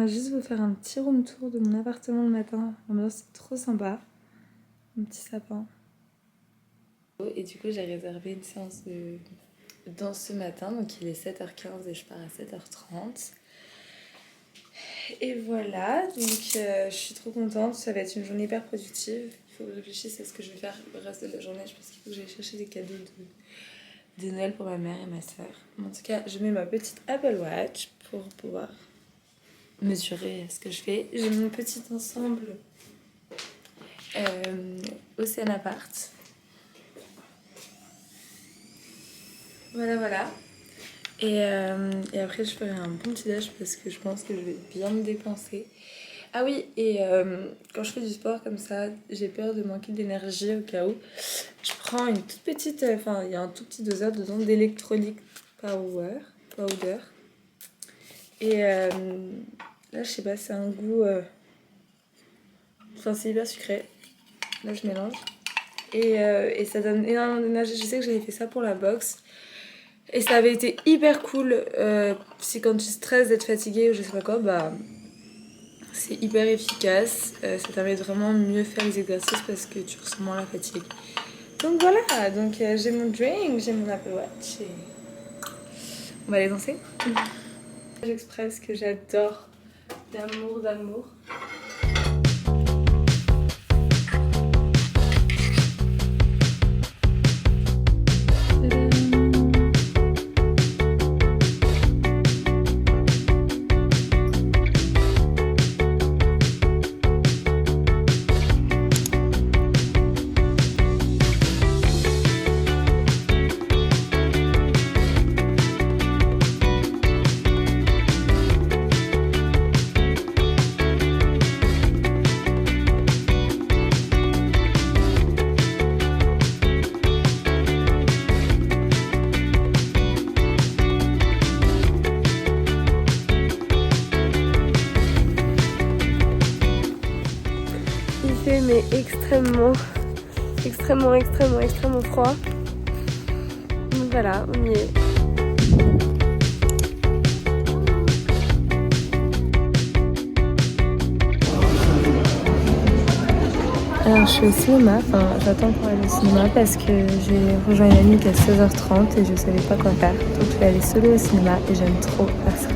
va juste vous faire un petit room tour de mon appartement le matin. C'est trop sympa. Un petit sapin. Et du coup, j'ai réservé une séance de danse ce matin. Donc, il est 7h15 et je pars à 7h30. Et voilà. Donc, je suis trop contente. Ça va être une journée hyper productive. Il faut que je réfléchisse à ce que je vais faire le reste de la journée. Je pense qu'il faut que j'aille chercher des cadeaux de Noël pour ma mère et ma soeur. En tout cas, je mets ma petite Apple Watch pour pouvoir mesurer ce que je fais. J'ai mon petit ensemble Océan Apart. Voilà. Et après, je ferai un bon petit déj parce que je pense que je vais bien me dépenser. Ah oui, et quand je fais du sport comme ça, j'ai peur de manquer d'énergie au cas où. Je prends une toute petite, il y a un tout petit doseur dedans d'électrolyte powder. Et là, je sais pas, c'est un goût... c'est hyper sucré. Là, je mélange. Et ça donne énormément d'énergie. Je sais que j'avais fait ça pour la boxe. Et ça avait été hyper cool. Si quand tu stresses d'être fatiguée ou je sais pas quoi, bah... C'est hyper efficace. Ça permet de vraiment mieux faire les exercices parce que tu ressens moins la fatigue. Donc voilà, j'ai mon drink, j'ai mon Apple Watch et... On va aller danser. Express que j'adore. D'amour. Mais extrêmement froid. Donc voilà, on y est. Alors je suis au cinéma, j'attends pour aller au cinéma parce que j'ai rejoint une amie qui est à 16h30 et je savais pas quoi faire. Donc je vais aller solo au cinéma et j'aime trop faire ça.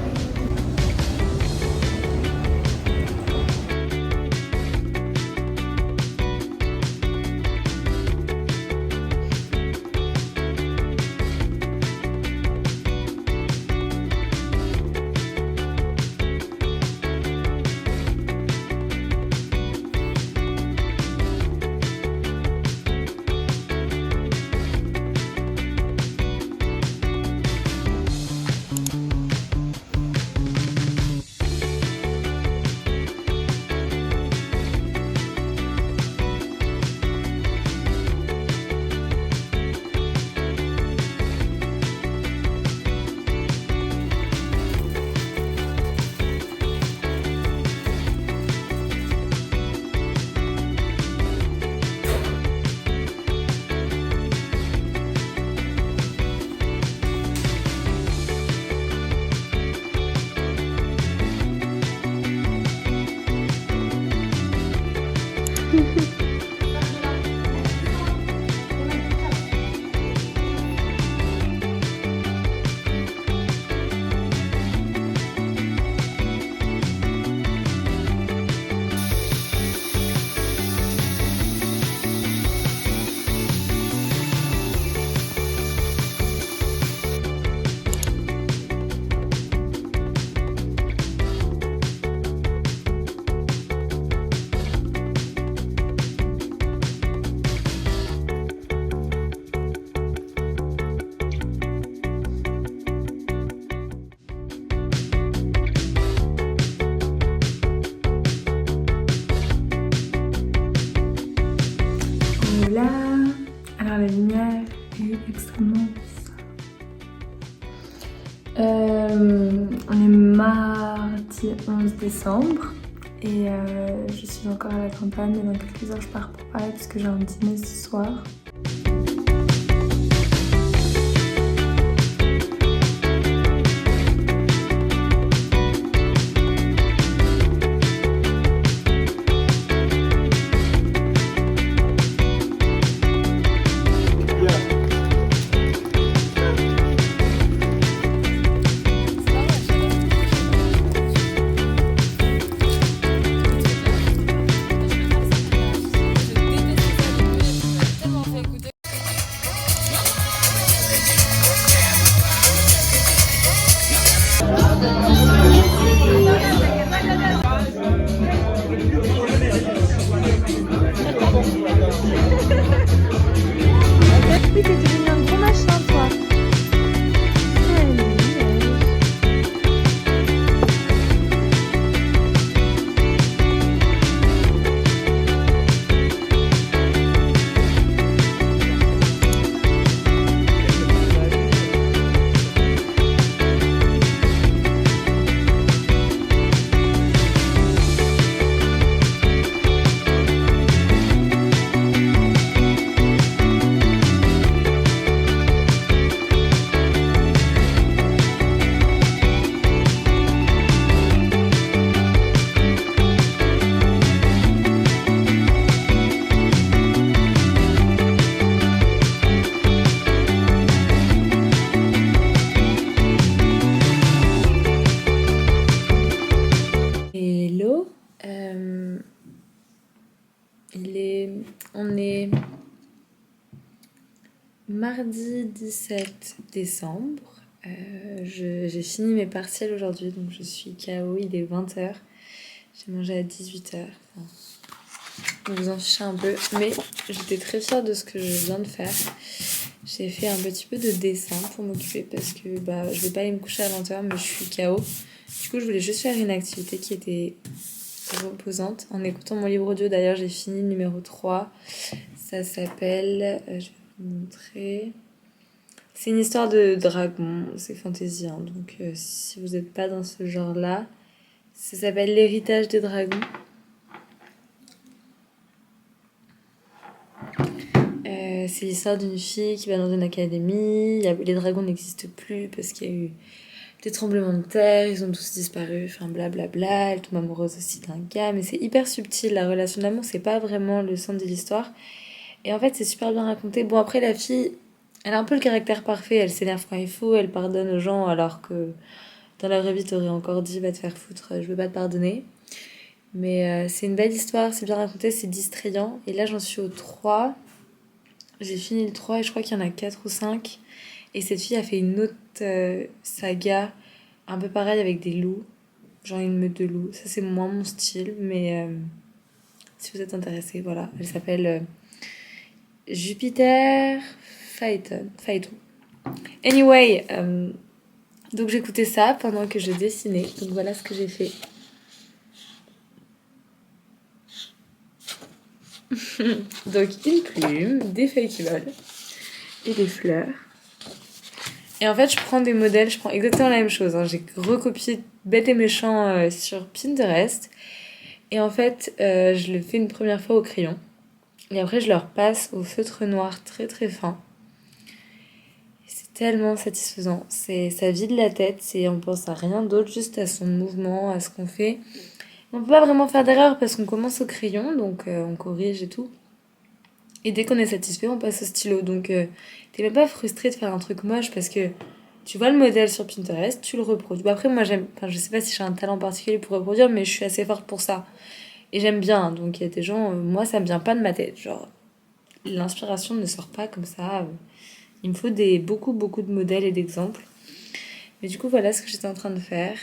Voilà, alors la lumière est extrêmement... on est mardi 11 décembre et je suis encore à la campagne et dans quelques heures je pars pour Paris parce que j'ai un dîner ce soir. Mardi 17 décembre. J'ai fini mes partiels aujourd'hui, donc je suis KO, il est 20h. J'ai mangé à 18h. Enfin, vous en fichez un peu, mais j'étais très fière de ce que je viens de faire. J'ai fait un petit peu de dessin pour m'occuper parce que je vais pas aller me coucher à 20h, mais je suis KO. Du coup, je voulais juste faire une activité qui était reposante en écoutant mon livre audio. D'ailleurs, j'ai fini le numéro 3. Ça s'appelle... je vais vous montrer... C'est une histoire de dragon, c'est fantasy, hein, donc si vous n'êtes pas dans ce genre-là, ça s'appelle L'héritage des dragons. C'est l'histoire d'une fille qui va dans une académie, les dragons n'existent plus parce qu'il y a eu des tremblements de terre, ils ont tous disparu, enfin blablabla, elle tombe amoureuse aussi d'un gars, mais c'est hyper subtil, la relation d'amour, c'est pas vraiment le centre de l'histoire. Et en fait, c'est super bien raconté. Bon, après, la fille... Elle a un peu le caractère parfait, elle s'énerve quand il faut, elle pardonne aux gens alors que dans la vraie vie t'aurais encore dit va te faire foutre, je veux pas te pardonner. Mais c'est une belle histoire, c'est bien raconté, c'est distrayant. Et là j'en suis au 3, j'ai fini le 3 et je crois qu'il y en a 4 ou 5. Et cette fille a fait une autre saga, un peu pareil avec des loups, genre une meute de loups. Ça c'est moins mon style, mais si vous êtes intéressés, voilà. Elle s'appelle Jupiter... Phaeton. Anyway, donc j'écoutais ça pendant que je dessinais. Donc voilà ce que j'ai fait. Donc une plume, des feuilles qui volent et des fleurs. Et en fait, je prends des modèles, je prends exactement la même chose. Hein. J'ai recopié bête et méchant sur Pinterest. Et en fait, je le fais une première fois au crayon. Et après, je leur passe au feutre noir très très fin. Tellement satisfaisant, ça vide la tête, on pense à rien d'autre, juste à son mouvement, à ce qu'on fait. On peut pas vraiment faire d'erreur parce qu'on commence au crayon, donc on corrige et tout. Et dès qu'on est satisfait, on passe au stylo, donc t'es même pas frustré de faire un truc moche parce que tu vois le modèle sur Pinterest, tu le reproduis. Bon, après moi je sais pas si j'ai un talent particulier pour reproduire, mais je suis assez forte pour ça. Et j'aime bien, donc il y a des gens, moi ça me vient pas de ma tête, genre l'inspiration ne sort pas comme ça... Il me faut beaucoup de modèles et d'exemples. Mais du coup, voilà ce que j'étais en train de faire.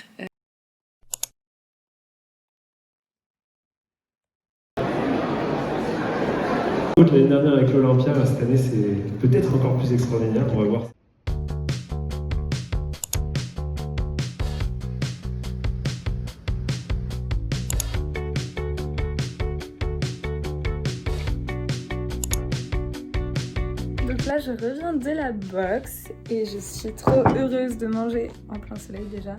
L'année dernière avec l'Olympia, cette année c'est peut-être encore plus extraordinaire, on va voir. Donc là, je reviens de la boxe et je suis trop heureuse de manger en plein soleil déjà.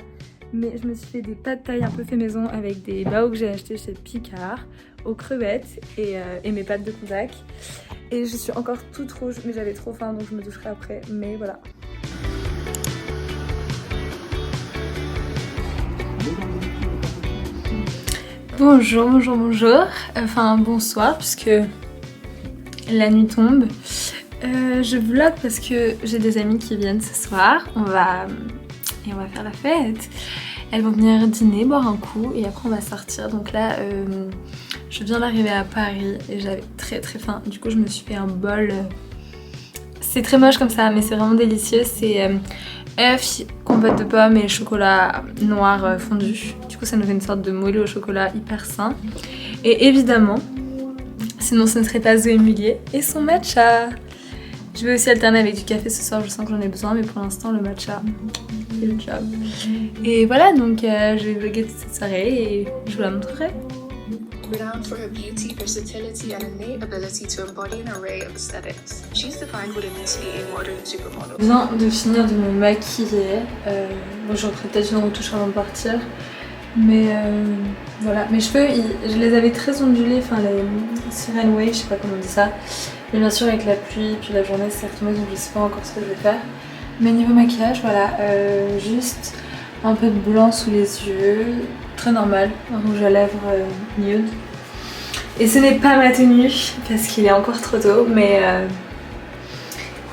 Mais je me suis fait des pâtes thaï un peu fait maison avec des bao que j'ai acheté chez Picard, aux crevettes et mes pâtes de Kodak. Et je suis encore toute rouge, mais j'avais trop faim donc je me doucherai après. Mais voilà. Bonjour. Enfin bonsoir puisque la nuit tombe. Je vlog parce que j'ai des amis qui viennent ce soir. On va faire la fête. Elles vont venir dîner, boire un coup et après on va sortir. Donc là, je viens d'arriver à Paris et j'avais très très faim. Du coup, je me suis fait un bol. C'est très moche comme ça, mais c'est vraiment délicieux. C'est œufs, compote de pommes et chocolat noir fondu. Du coup, ça nous fait une sorte de moelleux au chocolat hyper sain. Et évidemment, sinon ce ne serait pas Zoé Mullier et son matcha. Je vais aussi alterner avec du café ce soir, je sens que j'en ai besoin, mais pour l'instant le matcha fait le job. Et voilà, donc je vais vlogger toute cette soirée et je vous la montrerai. Renowned for her beauty, versatility, and innate ability to embody an array of aesthetics, she's defined what it means to be a modern supermodel. Je viens de finir de me maquiller. Bon, j'en ferai peut-être une retouche avant de partir. Mais voilà, mes cheveux, je les avais très ondulés, enfin les Siren Wave, je sais pas comment on dit ça. Mais bien sûr avec la pluie, puis la journée c'est retombé, donc je sais pas encore ce que je vais faire. Mais niveau maquillage, voilà, juste un peu de blanc sous les yeux, très normal, un rouge à lèvres nude. Et ce n'est pas ma tenue, parce qu'il est encore trop tôt, mais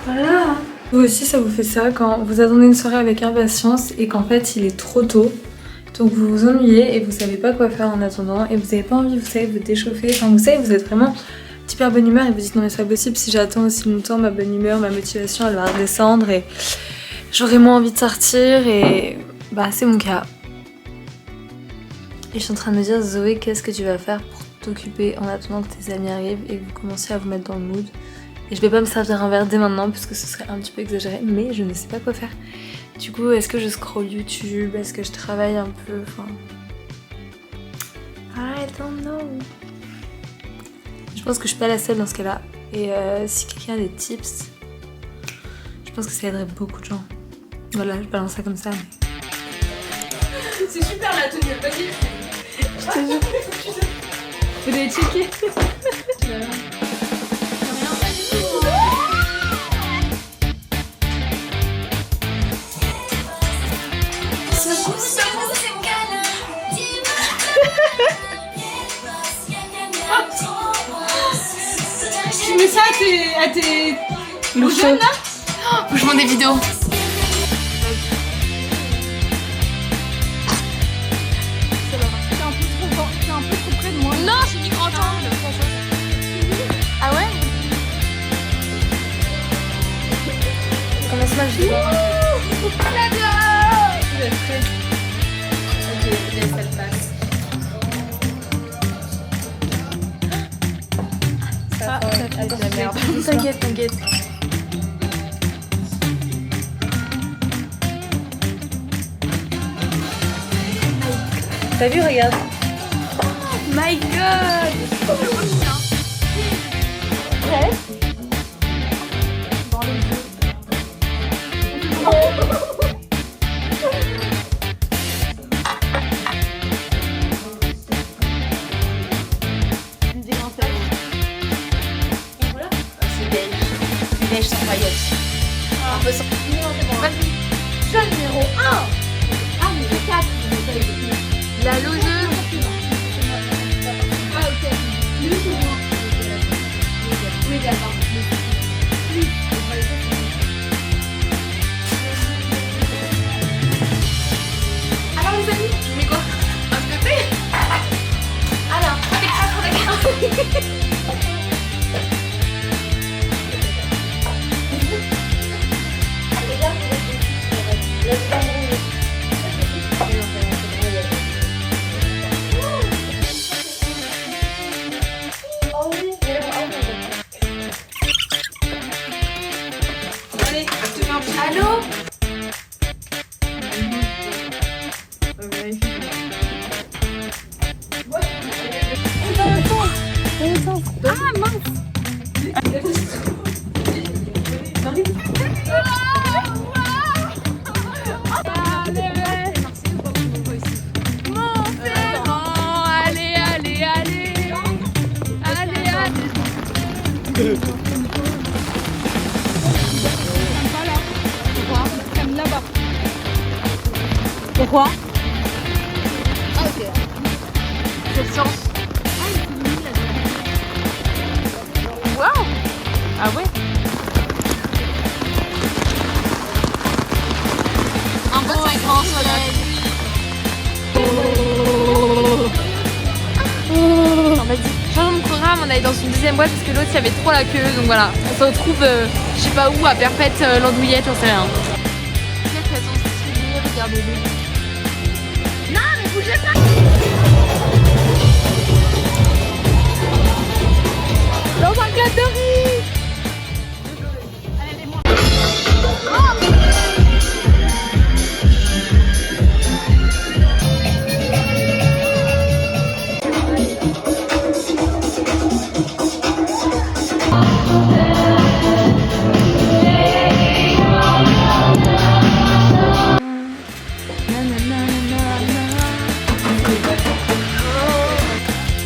voilà. Vous aussi ça vous fait ça quand vous attendez une soirée avec impatience et qu'en fait il est trop tôt. Donc vous vous ennuyez et vous savez pas quoi faire en attendant et vous avez pas envie, vous savez, de vous déchauffer. Enfin vous savez, vous êtes vraiment super bonne humeur et vous dites non mais c'est pas possible, si j'attends aussi longtemps, ma bonne humeur, ma motivation elle va redescendre et j'aurai moins envie de sortir et bah c'est mon cas. Et je suis en train de me dire Zoé, qu'est-ce que tu vas faire pour t'occuper en attendant que tes amis arrivent et que vous commenciez à vous mettre dans le mood. Et je vais pas me servir un verre dès maintenant parce que ce serait un petit peu exagéré, mais je ne sais pas quoi faire. Du coup, est-ce que je scroll YouTube? Est-ce que je travaille un peu? Enfin... I don't know. Je pense que je suis pas la seule dans ce cas-là. Et si quelqu'un a des tips, je pense que ça aiderait beaucoup de gens. Voilà, je balance ça comme ça. C'est super la tenue, vas-y. Je te jure. Vous devez checker. Tu mets ça à tes aux jeunes là? Oh, faut que je monte des vidéos. T'es un peu trop près de moi. Non, j'ai dit grand angle. Ah ouais? Comment ça je dois? Vous êtes prêts? Ok, laisse elle passe. Ah, ça fait de la merde. T'inquiète, t'inquiète. T'as vu, regarde. Oh my god! Prêt? Dans les yeux. Beige sans paillettes. Un peu sans... Vas-y. Jeune numéro 1. Ah, numéro 4. La loseuse. Ah, ok. Plus ou moins. Oui, d'accord. Alors, les amis, tu mets quoi? Un café? Alors, avec ça pour la carte. Allez, je te mets un petit... Allô? Ah mince! Pourquoi? Ah ok. Quel sens? Waouh! Ah ouais? Un bon grand soleil. Non, vas-y. Changeons de programme, on allait dans une deuxième boîte parce que l'autre il y avait trop la queue, donc voilà. On se retrouve, je sais pas où, à Perpète, l'Andouillette, j'en sais rien. Peut-être qu'elles sont stylées, regardez-les. Non, mais bougez pas! Dans un gâterie! Allez, les moi.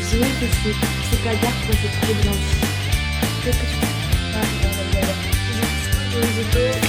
Zoé, c'est pas gare pour essayer de trouver de l'envie. Qu'est-ce que tu fais? Ah, on va y aller.